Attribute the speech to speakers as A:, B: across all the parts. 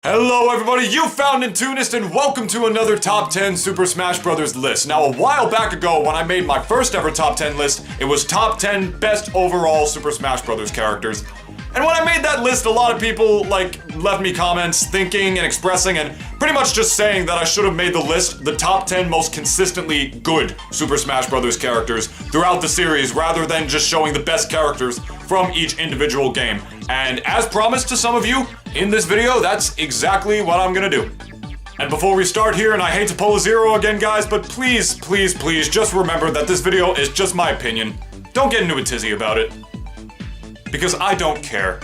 A: Hello everybody, you found Intunist and welcome to another Top 10 Super Smash Bros. List. Now a while back ago when I made my first ever Top 10 list, it was Top 10 Best Overall Super Smash Bros. Characters. And when I made that list, a lot of people left me comments thinking and expressing and pretty much just saying that I should have made the list the top 10 most consistently good Super Smash Bros. Characters throughout the series rather than just showing the best characters from each individual game. And as promised to some of you, in this video, that's exactly what I'm gonna do. And before we start here, and I hate to pull a zero again guys, but please, please, please just remember that this video is just my opinion. Don't get into a tizzy about it. Because I don't care.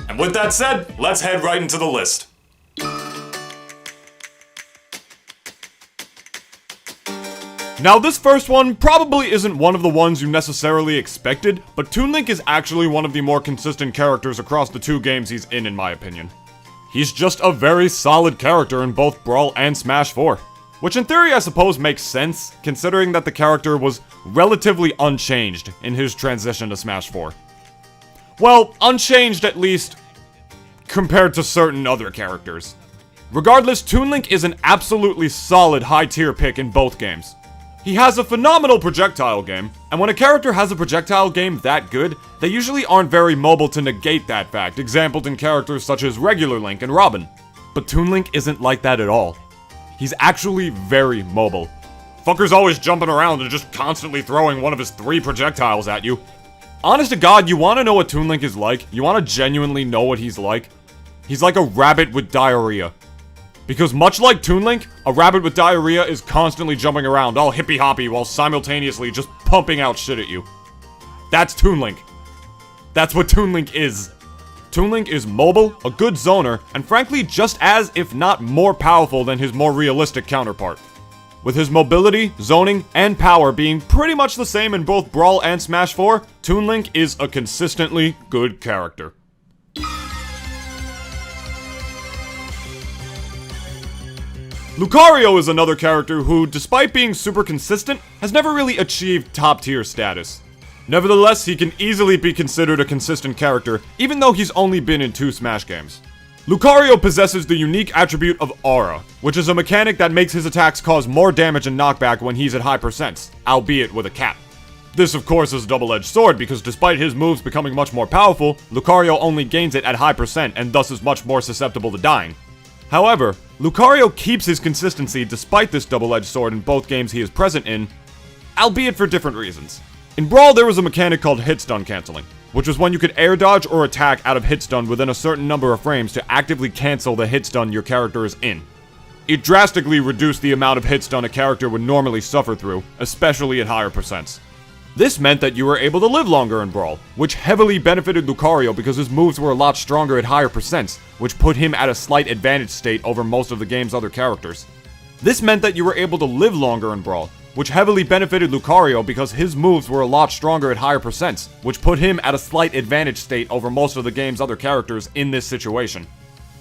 A: And with that said, let's head right into the list. Now this first one probably isn't one of the ones you necessarily expected, but Toon Link is actually one of the more consistent characters across the two games he's in my opinion. He's just a very solid character in both Brawl and Smash 4. Which in theory I suppose makes sense, considering that the character was relatively unchanged in his transition to Smash 4. Well, unchanged at least, compared to certain other characters. Regardless, Toon Link is an absolutely solid high-tier pick in both games. He has a phenomenal projectile game, and when a character has a projectile game that good, they usually aren't very mobile to negate that fact, exampled in characters such as regular Link and Robin. But Toon Link isn't like that at all. He's actually very mobile. Fucker's always jumping around and just constantly throwing one of his 3 projectiles at you. Honest to God, you wanna know what Toon Link is like? You wanna genuinely know what he's like? He's like a rabbit with diarrhea. Because much like Toon Link, a rabbit with diarrhea is constantly jumping around all hippy-hoppy while simultaneously just pumping out shit at you. That's Toon Link. That's what Toon Link is. Toon Link is mobile, a good zoner, and frankly just as, if not more powerful than his more realistic counterpart. With his mobility, zoning, and power being pretty much the same in both Brawl and Smash 4, Toon Link is a consistently good character. Lucario is another character who, despite being super consistent, has never really achieved top tier status. Nevertheless, he can easily be considered a consistent character, even though he's only been in 2 Smash games. Lucario possesses the unique attribute of Aura, which is a mechanic that makes his attacks cause more damage and knockback when he's at high percents, albeit with a cap. This of course is a double-edged sword because despite his moves becoming much more powerful, Lucario only gains it at high percent and thus is much more susceptible to dying. However, Lucario keeps his consistency despite this double-edged sword in both games he is present in, albeit for different reasons. In Brawl, there was a mechanic called hit stun canceling, which was when you could air dodge or attack out of hit stun within a certain number of frames to actively cancel the hit stun your character is in. It drastically reduced the amount of hit stun a character would normally suffer through, especially at higher percents. This meant that you were able to live longer in Brawl, which heavily benefited Lucario because his moves were a lot stronger at higher percents, which put him at a slight advantage state over most of the game's other characters. This meant that you were able to live longer in Brawl, which heavily benefited Lucario because his moves were a lot stronger at higher percents, which put him at a slight advantage state over most of the game's other characters in this situation.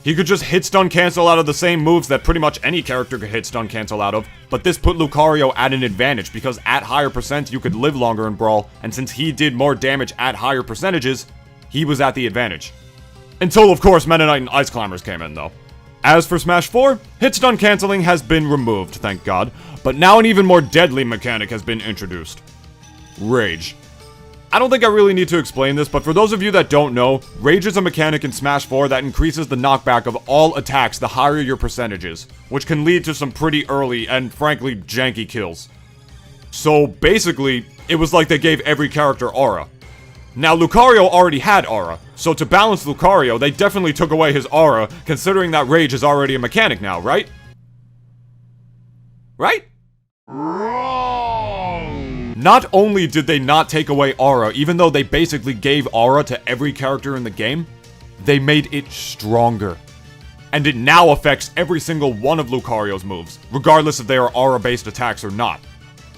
A: He could just hit stun cancel out of the same moves that pretty much any character could hit stun cancel out of, but this put Lucario at an advantage because at higher percents you could live longer in Brawl, and since he did more damage at higher percentages, he was at the advantage. Until of course Meta Knight and Ice Climbers came in though. As for Smash 4, hit stun canceling has been removed, thank God, but now an even more deadly mechanic has been introduced. Rage. I don't think I really need to explain this, but for those of you that don't know, Rage is a mechanic in Smash 4 that increases the knockback of all attacks the higher your percentages, which can lead to some pretty early and frankly janky kills. So basically, it was like they gave every character Aura. Now Lucario already had Aura, so to balance Lucario, they definitely took away his Aura, considering that Rage is already a mechanic now, right? Right? Not only did they not take away Aura, even though they basically gave Aura to every character in the game, they made it stronger. And it now affects every single one of Lucario's moves, regardless if they are Aura-based attacks or not.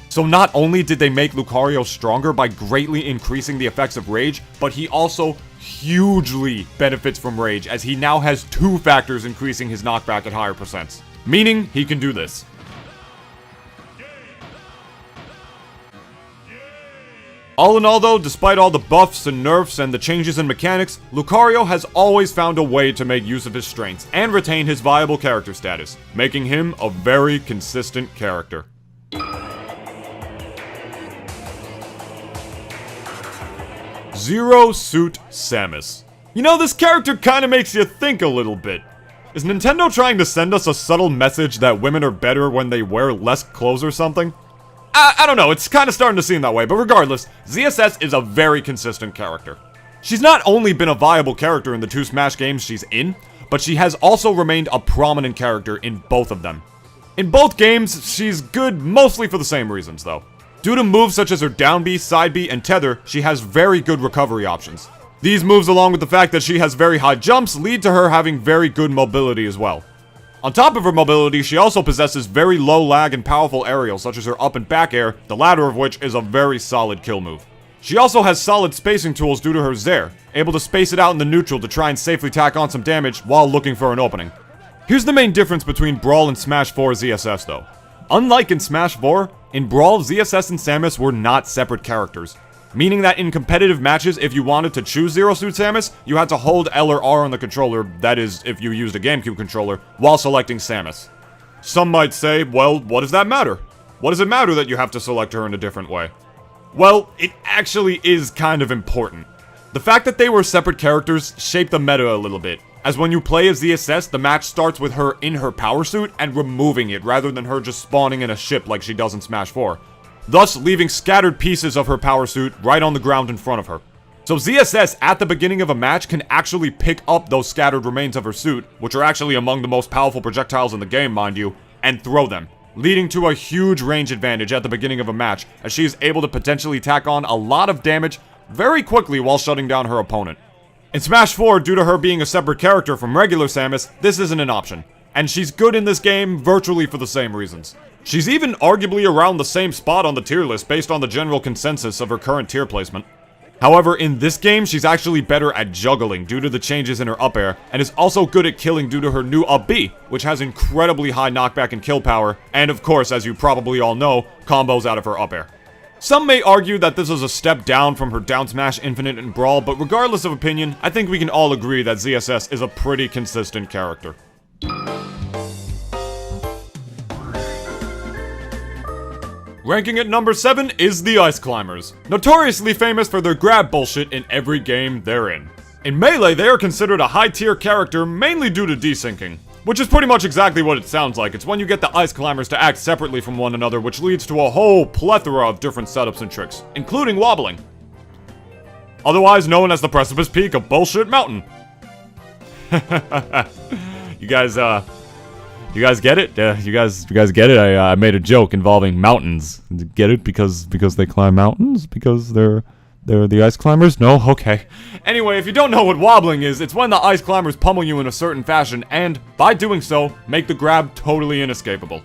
A: So not only did they make Lucario stronger by greatly increasing the effects of Rage, but he also hugely benefits from Rage, as he now has 2 factors increasing his knockback at higher percents. Meaning, he can do this. All in all though, despite all the buffs and nerfs and the changes in mechanics, Lucario has always found a way to make use of his strengths and retain his viable character status, making him a very consistent character. Zero Suit Samus. You know, this character kinda makes you think a little bit. Is Nintendo trying to send us a subtle message that women are better when they wear less clothes or something? I don't know, it's kinda starting to seem that way, but regardless, ZSS is a very consistent character. She's not only been a viable character in the 2 Smash games she's in, but she has also remained a prominent character in both of them. In both games, she's good mostly for the same reasons, though. Due to moves such as her down B, side B, and tether, she has very good recovery options. These moves, along with the fact that she has very high jumps, lead to her having very good mobility as well. On top of her mobility, she also possesses very low lag and powerful aerials, such as her up and back air, the latter of which is a very solid kill move. She also has solid spacing tools due to her Zair, able to space it out in the neutral to try and safely tack on some damage while looking for an opening. Here's the main difference between Brawl and Smash 4 ZSS though. Unlike in Smash 4, in Brawl, ZSS and Samus were not separate characters. Meaning that in competitive matches, if you wanted to choose Zero Suit Samus, you had to hold L or R on the controller, that is, if you used a GameCube controller, while selecting Samus. Some might say, well, what does that matter? What does it matter that you have to select her in a different way? Well, it actually is kind of important. The fact that they were separate characters shaped the meta a little bit, as when you play as ZSS, the match starts with her in her power suit and removing it, rather than her just spawning in a ship like she does in Smash 4. Thus, leaving scattered pieces of her power suit right on the ground in front of her. So ZSS, at the beginning of a match, can actually pick up those scattered remains of her suit, which are actually among the most powerful projectiles in the game, mind you, and throw them, leading to a huge range advantage at the beginning of a match, as she is able to potentially tack on a lot of damage very quickly while shutting down her opponent. In Smash 4, due to her being a separate character from regular Samus, this isn't an option, and she's good in this game virtually for the same reasons. She's even arguably around the same spot on the tier list based on the general consensus of her current tier placement. However, in this game, she's actually better at juggling due to the changes in her up air, and is also good at killing due to her new up B, which has incredibly high knockback and kill power, and of course, as you probably all know, combos out of her up air. Some may argue that this is a step down from her down smash Infinite and Brawl, but regardless of opinion, I think we can all agree that ZSS is a pretty consistent character. Ranking at number 7 is the Ice Climbers, notoriously famous for their grab bullshit in every game they're in. In Melee, they are considered a high-tier character mainly due to desyncing, which is pretty much exactly what it sounds like. It's when you get the Ice Climbers to act separately from one another, which leads to a whole plethora of different setups and tricks, including wobbling. Otherwise known as the Precipice Peak of Bullshit Mountain. You guys get it? You guys get it? I made a joke involving mountains. Get it? Because they climb mountains? Because they're the ice climbers? No? Okay. Anyway, if you don't know what wobbling is, it's when the ice climbers pummel you in a certain fashion and, by doing so, make the grab totally inescapable.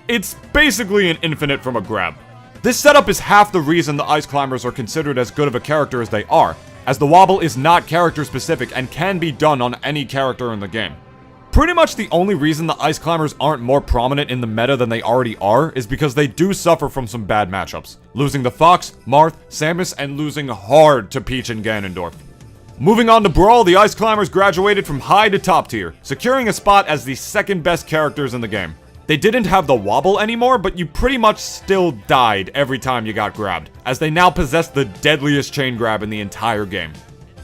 A: It's basically an infinite from a grab. This setup is half the reason the ice climbers are considered as good of a character as they are, as the wobble is not character specific and can be done on any character in the game. Pretty much the only reason the Ice Climbers aren't more prominent in the meta than they already are is because they do suffer from some bad matchups, losing to Fox, Marth, Samus, and losing hard to Peach and Ganondorf. Moving on to Brawl, the Ice Climbers graduated from high to top tier, securing a spot as the second best characters in the game. They didn't have the wobble anymore, but you pretty much still died every time you got grabbed, as they now possess the deadliest chain grab in the entire game.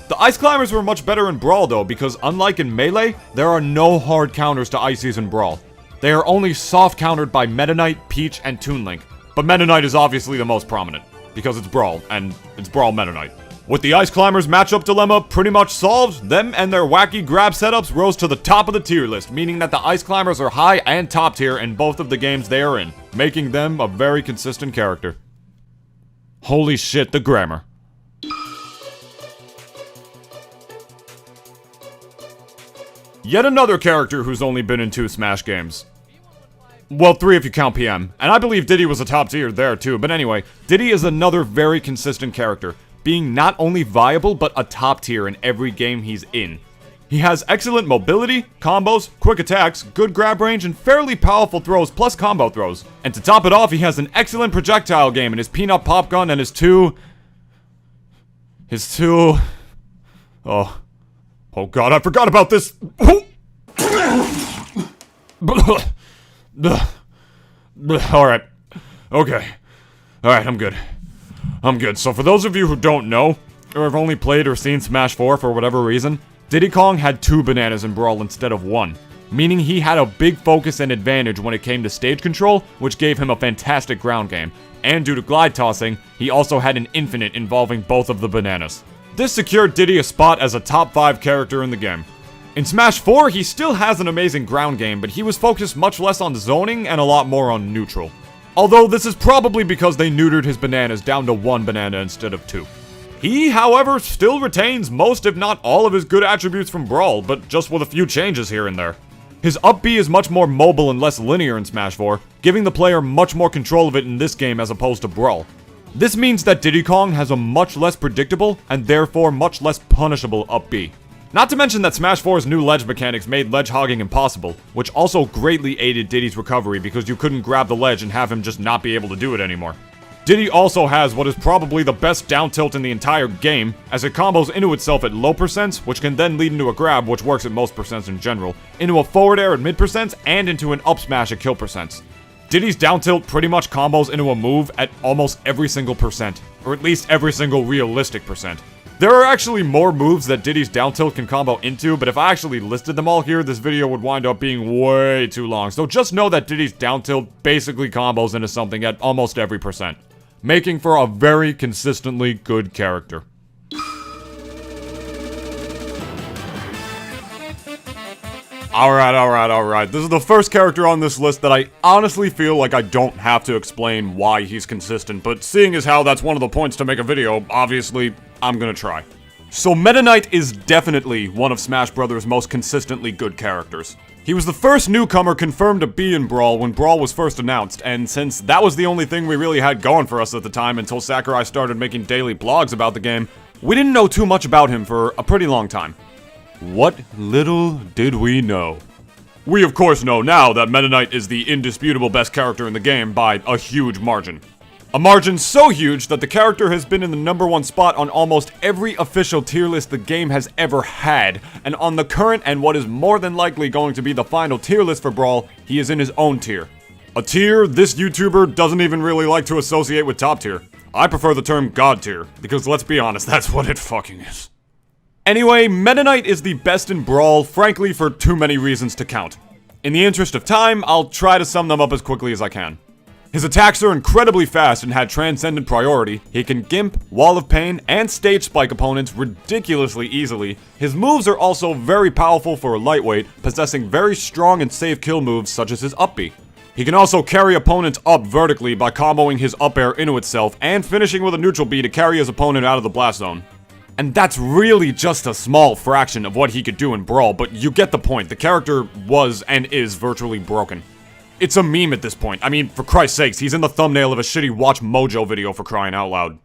A: The Ice Climbers were much better in Brawl though, because unlike in Melee, there are no hard counters to Ices in Brawl. They are only soft countered by Meta Knight, Peach, and Toon Link, but Meta Knight is obviously the most prominent, because it's Brawl, and it's Brawl Meta Knight. With the Ice Climbers matchup dilemma pretty much solved, them and their wacky grab setups rose to the top of the tier list, meaning that the Ice Climbers are high and top tier in both of the games they are in, making them a very consistent character. Holy shit, the grammar. Yet another character who's only been in 2 Smash games. Well, 3 if you count PM, and I believe Diddy was a top tier there too, but anyway, Diddy is another very consistent character, being not only viable, but a top tier in every game he's in. He has excellent mobility, combos, quick attacks, good grab range, and fairly powerful throws plus combo throws. And to top it off, he has an excellent projectile game in his Peanut Pop Gun and his two... His two... Oh god, I forgot about this! Alright. Okay. Alright, I'm good. So for those of you who don't know, or have only played or seen Smash 4 for whatever reason, Diddy Kong had 2 bananas in Brawl instead of 1. Meaning he had a big focus and advantage when it came to stage control, which gave him a fantastic ground game. And due to glide tossing, he also had an infinite involving both of the bananas. This secured Diddy a spot as a top 5 character in the game. In Smash 4, he still has an amazing ground game, but he was focused much less on zoning and a lot more on neutral. Although this is probably because they neutered his bananas down to 1 banana instead of 2. He, however, still retains most if not all of his good attributes from Brawl, but just with a few changes here and there. His up B is much more mobile and less linear in Smash 4, giving the player much more control of it in this game as opposed to Brawl. This means that Diddy Kong has a much less predictable, and therefore much less punishable up B. Not to mention that Smash 4's new ledge mechanics made ledge hogging impossible, which also greatly aided Diddy's recovery because you couldn't grab the ledge and have him just not be able to do it anymore. Diddy also has what is probably the best down tilt in the entire game, as it combos into itself at low percents, which can then lead into a grab, which works at most percents in general, into a forward air at mid percents, and into an up smash at kill percents. Diddy's down tilt pretty much combos into a move at almost every single percent, or at least every single realistic percent. There are actually more moves that Diddy's down tilt can combo into, but if I actually listed them all here, this video would wind up being way too long, so just know that Diddy's down tilt basically combos into something at almost every percent, making for a very consistently good character. Alright. This is the first character on this list that I honestly feel like I don't have to explain why he's consistent, but seeing as how that's one of the points to make a video, obviously, I'm gonna try. So Meta Knight is definitely one of Smash Bros. Most consistently good characters. He was the first newcomer confirmed to be in Brawl when Brawl was first announced, and since that was the only thing we really had going for us at the time until Sakurai started making daily blogs about the game, we didn't know too much about him for a pretty long time. What little did we know? We of course know now that Meta Knight is the indisputable best character in the game by a huge margin. A margin so huge that the character has been in the #1 spot on almost every official tier list the game has ever had, and on the current and what is more than likely going to be the final tier list for Brawl, he is in his own tier. A tier this YouTuber doesn't even really like to associate with top tier. I prefer the term God tier, because let's be honest, that's what it fucking is. Anyway, Meta Knight is the best in Brawl, frankly for too many reasons to count. In the interest of time, I'll try to sum them up as quickly as I can. His attacks are incredibly fast and had transcendent priority. He can gimp, Wall of Pain, and stage spike opponents ridiculously easily. His moves are also very powerful for a lightweight, possessing very strong and safe kill moves such as his up B. He can also carry opponents up vertically by comboing his up air into itself and finishing with a neutral B to carry his opponent out of the blast zone. And that's really just a small fraction of what he could do in Brawl, but you get the point. The character was and is virtually broken. It's a meme at this point. I mean, for Christ's sakes, he's in the thumbnail of a shitty Watch Mojo video for crying out loud.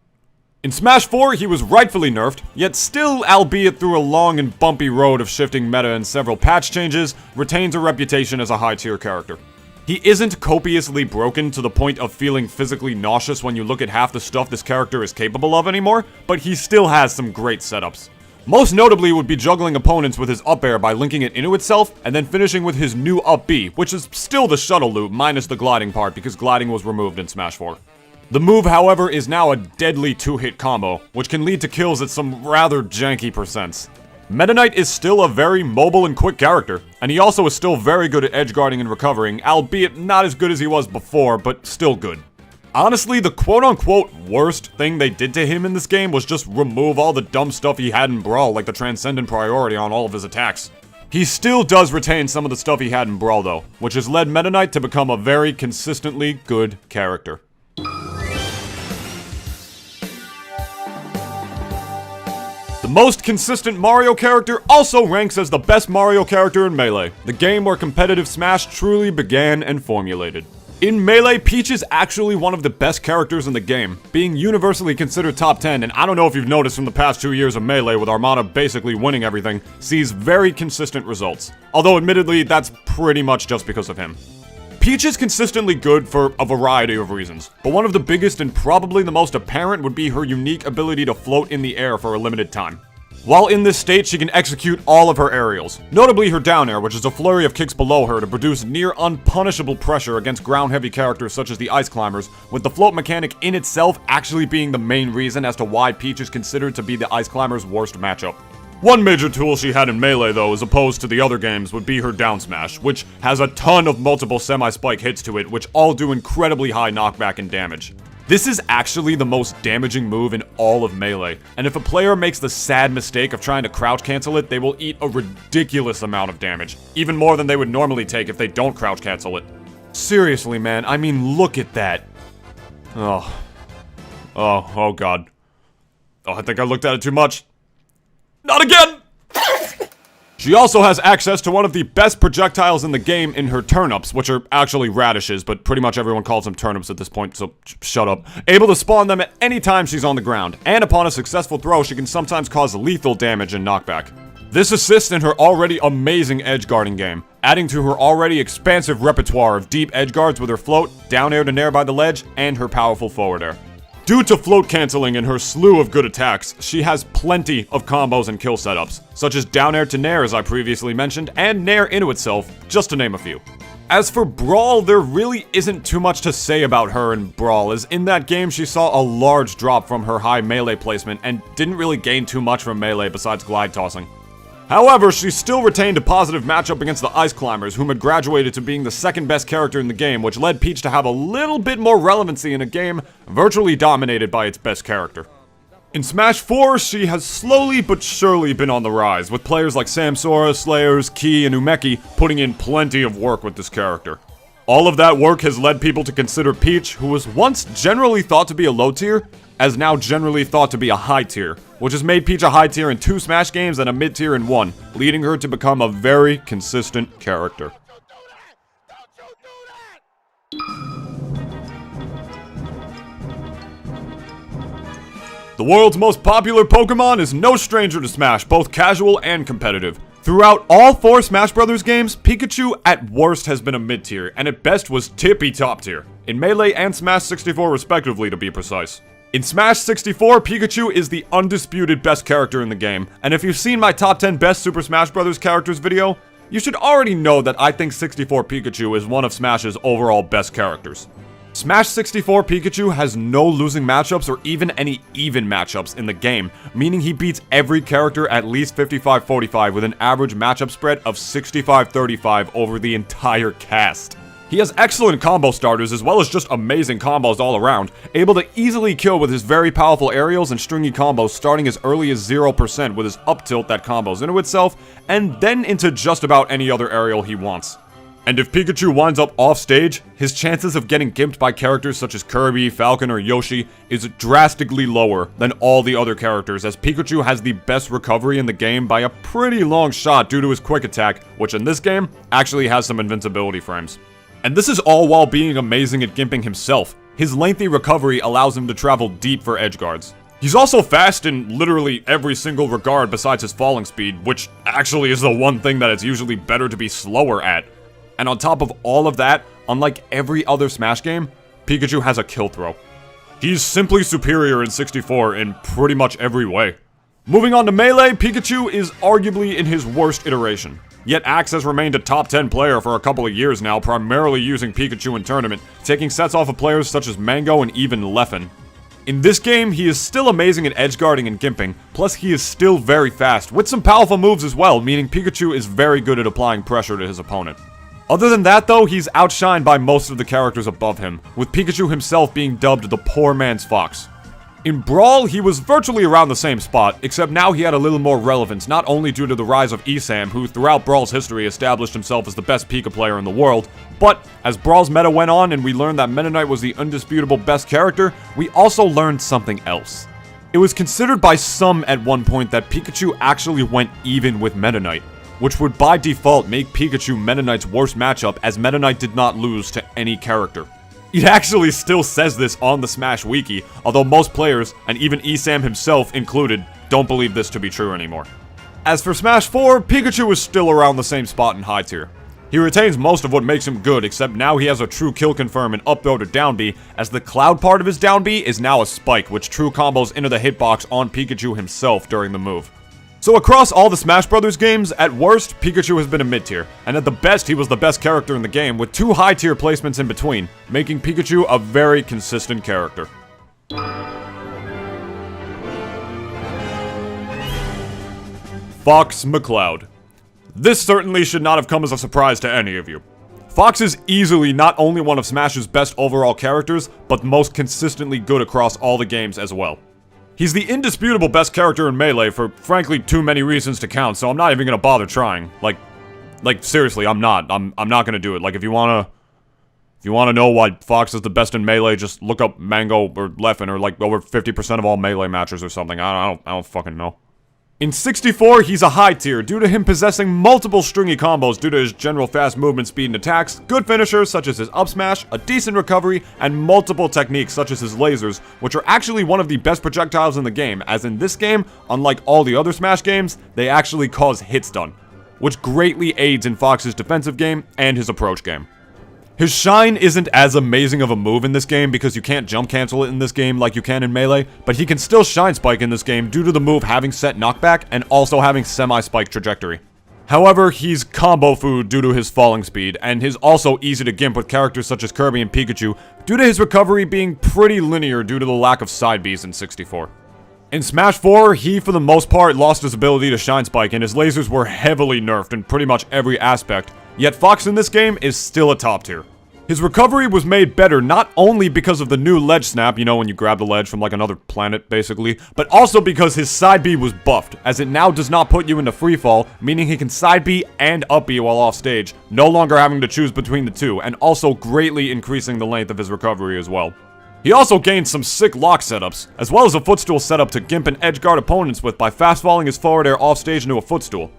A: In Smash 4, he was rightfully nerfed, yet still, albeit through a long and bumpy road of shifting meta and several patch changes, retains a reputation as a high-tier character. He isn't copiously broken to the point of feeling physically nauseous when you look at half the stuff this character is capable of anymore, but he still has some great setups. Most notably would be juggling opponents with his up air by linking it into itself, and then finishing with his new up B, which is still the shuttle loop minus the gliding part because gliding was removed in Smash 4. The move, however, is now a deadly 2-hit combo, which can lead to kills at some rather janky percents. Meta Knight is still a very mobile and quick character, and he also is still very good at edgeguarding and recovering, albeit not as good as he was before, but still good. Honestly, the quote-unquote worst thing they did to him in this game was just remove all the dumb stuff he had in Brawl, like the transcendent priority on all of his attacks. He still does retain some of the stuff he had in Brawl though, which has led Meta Knight to become a very consistently good character. The most consistent Mario character also ranks as the best Mario character in Melee, the game where competitive Smash truly began and formulated. In Melee, Peach is actually one of the best characters in the game, being universally considered top 10, and I don't know if you've noticed from the past 2 years of Melee with Armada basically winning everything, sees very consistent results. Although admittedly, that's pretty much just because of him. Peach is consistently good for a variety of reasons, but one of the biggest and probably the most apparent would be her unique ability to float in the air for a limited time. While in this state, she can execute all of her aerials, notably her down air, which is a flurry of kicks below her to produce near unpunishable pressure against ground-heavy characters such as the Ice Climbers, with the float mechanic in itself actually being the main reason as to why Peach is considered to be the Ice Climbers' worst matchup. One major tool she had in Melee, though, as opposed to the other games, would be her down smash, which has a ton of multiple semi-spike hits to it, which all do incredibly high knockback and damage. This is actually the most damaging move in all of Melee, and if a player makes the sad mistake of trying to crouch cancel it, they will eat a ridiculous amount of damage, even more than they would normally take if they don't crouch cancel it. Seriously, man, I mean, look at that. Oh god. Oh, I think I looked at it too much. Not again! She also has access to one of the best projectiles in the game in her turnips, which are actually radishes, but pretty much everyone calls them turnips at this point, so shut up. Able to spawn them at any time she's on the ground, and upon a successful throw, she can sometimes cause lethal damage and knockback. This assists in her already amazing edge guarding game, adding to her already expansive repertoire of deep edge guards with her float, down air to nair by the ledge, and her powerful forward air. Due to float canceling and her slew of good attacks, she has plenty of combos and kill setups, such as down air to nair as I previously mentioned, and nair into itself, just to name a few. As for Brawl, there really isn't too much to say about her in Brawl, as in that game she saw a large drop from her high melee placement and didn't really gain too much from melee besides glide tossing. However, she still retained a positive matchup against the Ice Climbers, whom had graduated to being the second best character in the game, which led Peach to have a little bit more relevancy in a game virtually dominated by its best character. In Smash 4, she has slowly but surely been on the rise, with players like Samsora, Slayers, Key, and Umeki putting in plenty of work with this character. All of that work has led people to consider Peach, who was once generally thought to be a low tier, as now generally thought to be a high tier, which has made Peach a high tier in 2 Smash games and a mid tier in 1, leading her to become a very consistent character. The world's most popular Pokemon is no stranger to Smash, both casual and competitive. Throughout all 4 Smash Bros. Games, Pikachu at worst has been a mid tier, and at best was tippy top tier, in Melee and Smash 64 respectively to be precise. In Smash 64, Pikachu is the undisputed best character in the game, and if you've seen my top 10 best Super Smash Bros. Characters video, you should already know that I think 64 Pikachu is one of Smash's overall best characters. Smash 64 Pikachu has no losing matchups or even any even matchups in the game, meaning he beats every character at least 55-45 with an average matchup spread of 65-35 over the entire cast. He has excellent combo starters as well as just amazing combos all around, able to easily kill with his very powerful aerials and stringy combos starting as early as 0% with his up tilt that combos into itself, and then into just about any other aerial he wants. And if Pikachu winds up off stage, his chances of getting gimped by characters such as Kirby, Falcon, or Yoshi is drastically lower than all the other characters, as Pikachu has the best recovery in the game by a pretty long shot due to his quick attack, which in this game actually has some invincibility frames. And this is all while being amazing at gimping himself. His lengthy recovery allows him to travel deep for edge guards. He's also fast in literally every single regard besides his falling speed, which actually is the one thing that it's usually better to be slower at. And on top of all of that, unlike every other Smash game, Pikachu has a kill throw. He's simply superior in 64 in pretty much every way. Moving on to Melee, Pikachu is arguably in his worst iteration. Yet Axe has remained a top 10 player for a couple of years now, primarily using Pikachu in tournament, taking sets off of players such as Mango and even Leffen. In this game, he is still amazing at edge guarding and gimping, plus he is still very fast, with some powerful moves as well, meaning Pikachu is very good at applying pressure to his opponent. Other than that though, he's outshined by most of the characters above him, with Pikachu himself being dubbed the poor man's fox. In Brawl, he was virtually around the same spot, except now he had a little more relevance, not only due to the rise of Esam, who throughout Brawl's history established himself as the best Pika player in the world, but as Brawl's meta went on and we learned that Meta Knight was the undisputable best character, we also learned something else. It was considered by some at one point that Pikachu actually went even with Meta Knight, which would by default make Pikachu Meta Knight's worst matchup, as Meta Knight did not lose to any character. It actually still says this on the Smash Wiki, although most players, and even Esam himself included, don't believe this to be true anymore. As for Smash 4, Pikachu is still around the same spot in high tier. He retains most of what makes him good, except now he has a true kill confirm and up throw to down B, as the cloud part of his down B is now a spike, which true combos into the hitbox on Pikachu himself during the move. So across all the Smash Bros. Games, at worst, Pikachu has been a mid-tier, and at the best, he was the best character in the game, with 2 high-tier placements in between, making Pikachu a very consistent character. Fox McCloud. This certainly should not have come as a surprise to any of you. Fox is easily not only one of Smash's best overall characters, but most consistently good across all the games as well. He's the indisputable best character in Melee for, frankly, too many reasons to count, so I'm not even gonna bother trying. Like, seriously, I'm not gonna do it. Like, if you wanna know why Fox is the best in Melee, just look up Mango or Leffen, or like over 50% of all Melee matches or something. I don't fucking know. In 64, he's a high tier due to him possessing multiple stringy combos due to his general fast movement speed and attacks, good finishers such as his up smash, a decent recovery, and multiple techniques such as his lasers, which are actually one of the best projectiles in the game, as in this game, unlike all the other Smash games, they actually cause hit stun, which greatly aids in Fox's defensive game and his approach game. His Shine isn't as amazing of a move in this game because you can't jump cancel it in this game like you can in Melee, but he can still Shine Spike in this game due to the move having set knockback and also having semi-spike trajectory. However, he's combo food due to his falling speed, and he's also easy to gimp with characters such as Kirby and Pikachu due to his recovery being pretty linear due to the lack of side Bs in 64. In Smash 4, he for the most part lost his ability to Shine Spike and his lasers were heavily nerfed in pretty much every aspect, yet Fox in this game is still a top tier. His recovery was made better not only because of the new ledge snap, you know when you grab the ledge from like another planet basically, but also because his side B was buffed, as it now does not put you into free fall, meaning he can side B and up B while off stage, no longer having to choose between the two, and also greatly increasing the length of his recovery as well. He also gained some sick lock setups, as well as a footstool setup to gimp and edge guard opponents with by fast falling his forward air off stage into a footstool.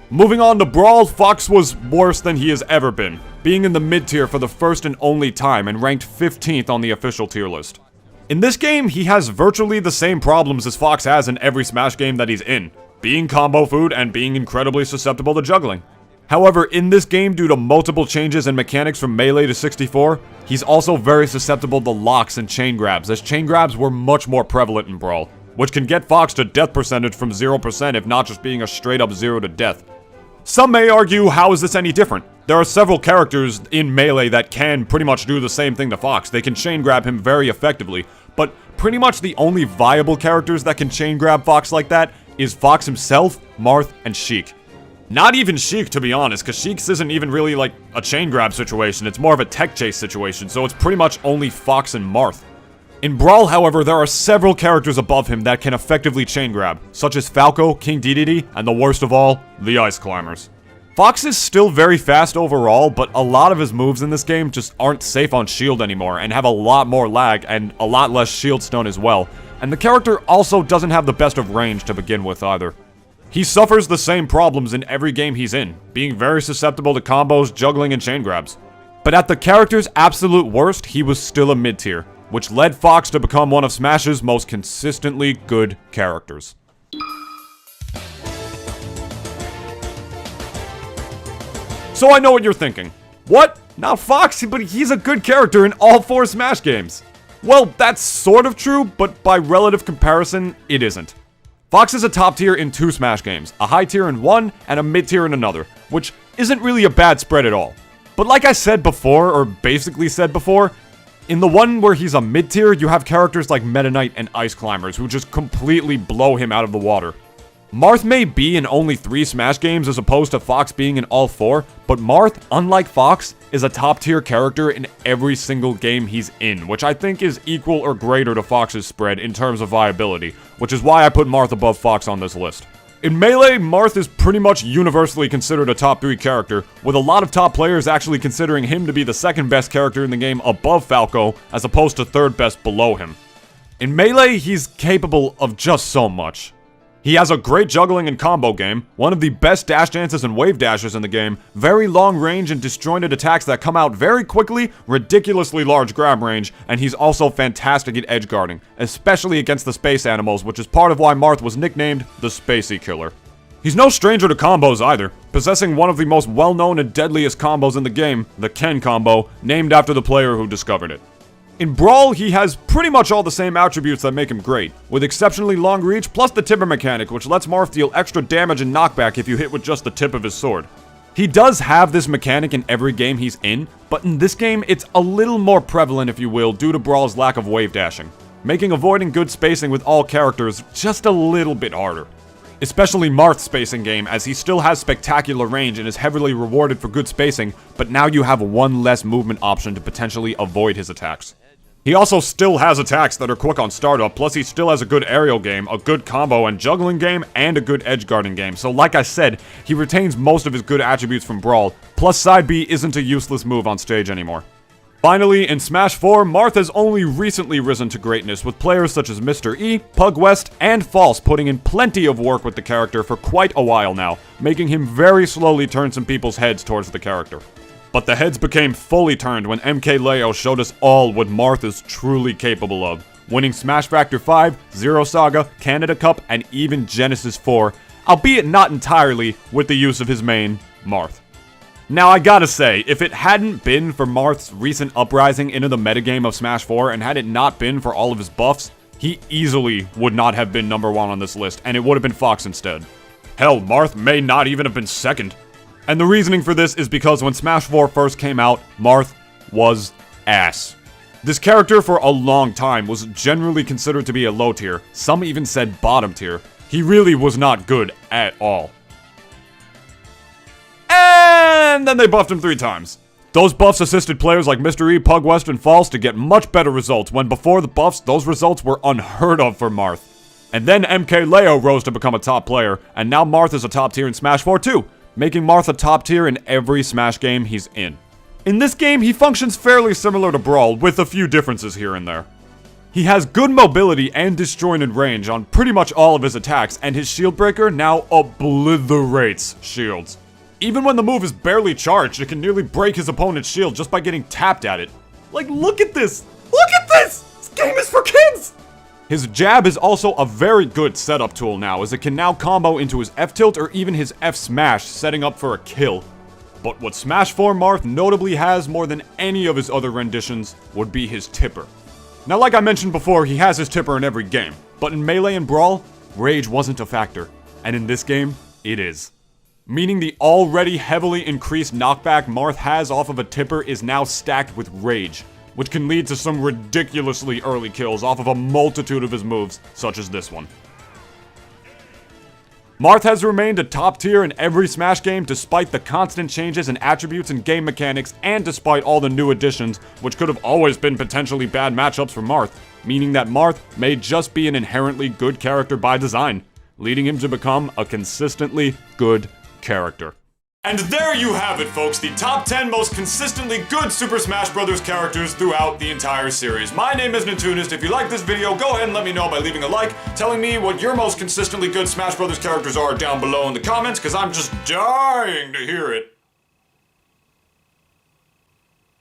A: Moving on to Brawl, Fox was worse than he has ever been, being in the mid-tier for the first and only time and ranked 15th on the official tier list. In this game, he has virtually the same problems as Fox has in every Smash game that he's in, being combo food and being incredibly susceptible to juggling. However, in this game, due to multiple changes in mechanics from Melee to 64, he's also very susceptible to locks and chain grabs, as chain grabs were much more prevalent in Brawl, which can get Fox to death percentage from 0% if not just being a straight up 0 to death. Some may argue, how is this any different? There are several characters in Melee that can pretty much do the same thing to Fox. They can chain grab him very effectively, but pretty much the only viable characters that can chain grab Fox like that is Fox himself, Marth, and Sheik. Not even Sheik, to be honest, because Sheik's isn't even really like a chain grab situation, it's more of a tech chase situation, so it's pretty much only Fox and Marth. In Brawl, however, there are several characters above him that can effectively chain grab, such as Falco, King Dedede, and the worst of all, the Ice Climbers. Fox is still very fast overall, but a lot of his moves in this game just aren't safe on shield anymore and have a lot more lag and a lot less shield stun as well, and the character also doesn't have the best of range to begin with either. He suffers the same problems in every game he's in, being very susceptible to combos, juggling, and chain grabs. But at the character's absolute worst, he was still a mid-tier, which led Fox to become one of Smash's most consistently good characters. So I know what you're thinking. What? Not Fox, but he's a good character in all 4 Smash games. Well, that's sort of true, but by relative comparison, it isn't. Fox is a top tier in 2 Smash games, a high tier in one, and a mid tier in another, which isn't really a bad spread at all. But like I said before, or basically said before, in the one where he's a mid-tier, you have characters like Meta Knight and Ice Climbers who just completely blow him out of the water. Marth may be in only 3 Smash games as opposed to Fox being in all 4, but Marth, unlike Fox, is a top-tier character in every single game he's in, which I think is equal or greater to Fox's spread in terms of viability, which is why I put Marth above Fox on this list. In Melee, Marth is pretty much universally considered a top 3 character, with a lot of top players actually considering him to be the second best character in the game above Falco, as opposed to third best below him. In Melee, he's capable of just so much. He has a great juggling and combo game, one of the best dash dances and wave dashes in the game, very long range and disjointed attacks that come out very quickly, ridiculously large grab range, and he's also fantastic at edge guarding, especially against the space animals, which is part of why Marth was nicknamed the Spacey Killer. He's no stranger to combos either, possessing one of the most well-known and deadliest combos in the game, the Ken combo, named after the player who discovered it. In Brawl, he has pretty much all the same attributes that make him great, with exceptionally long reach plus the tipper mechanic, which lets Marth deal extra damage and knockback if you hit with just the tip of his sword. He does have this mechanic in every game he's in, but in this game it's a little more prevalent, if you will, due to Brawl's lack of wave dashing, making avoiding good spacing with all characters just a little bit harder. Especially Marth's spacing game, as he still has spectacular range and is heavily rewarded for good spacing, but now you have one less movement option to potentially avoid his attacks. He also still has attacks that are quick on startup, plus he still has a good aerial game, a good combo and juggling game, and a good edge guarding game. So like I said, he retains most of his good attributes from Brawl, plus side B isn't a useless move on stage anymore. Finally, in Smash 4, Marth has only recently risen to greatness, with players such as Mr. E, Pugwest, and False putting in plenty of work with the character for quite a while now, making him very slowly turn some people's heads towards the character. But the heads became fully turned when MKLeo showed us all what Marth is truly capable of, winning Smash Factor 5, Zero Saga, Canada Cup, and even Genesis 4, albeit not entirely with the use of his main, Marth. Now I gotta say, if it hadn't been for Marth's recent uprising into the metagame of Smash 4, and had it not been for all of his buffs, he easily would not have been number 1 on this list, and it would have been Fox instead. Hell, Marth may not even have been second. And the reasoning for this is because when Smash 4 first came out, Marth was ass. This character for a long time was generally considered to be a low tier, some even said bottom tier. He really was not good at all. And then they buffed him 3 times. Those buffs assisted players like Mr. E, Pugwest, and False to get much better results, when before the buffs, those results were unheard of for Marth. And then MKLeo rose to become a top player, and now Marth is a top tier in Smash 4 too, making Marth a top tier in every Smash game he's in. In this game, he functions fairly similar to Brawl, with a few differences here and there. He has good mobility and disjointed range on pretty much all of his attacks, and his shield breaker now obliterates shields. Even when the move is barely charged, it can nearly break his opponent's shield just by getting tapped at it. Like, look at this! Look at this! This game is for kids! His jab is also a very good setup tool now, as it can now combo into his F-tilt or even his F-smash, setting up for a kill. But what Smash 4 Marth notably has more than any of his other renditions would be his tipper. Now, like I mentioned before, he has his tipper in every game, but in Melee and Brawl, rage wasn't a factor, and in this game, it is. Meaning the already heavily increased knockback Marth has off of a tipper is now stacked with rage, which can lead to some ridiculously early kills off of a multitude of his moves, such as this one. Marth has remained a top tier in every Smash game despite the constant changes in attributes and game mechanics, and despite all the new additions, which could have always been potentially bad matchups for Marth, meaning that Marth may just be an inherently good character by design, leading him to become a consistently good character. And there you have it, folks, the top 10 most consistently good Super Smash Bros. Characters throughout the entire series. My name is Nintoonist. If you like this video, go ahead and let me know by leaving a like, telling me what your most consistently good Smash Bros. Characters are down below in the comments, because I'm just dying to hear it.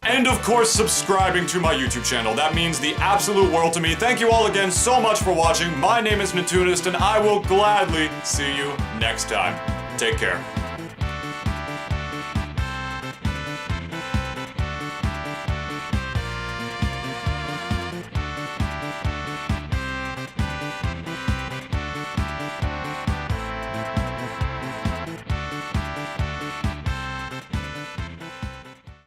A: And of course, subscribing to my YouTube channel. That means the absolute world to me. Thank you all again so much for watching. My name is Nintoonist, and I will gladly see you next time. Take care.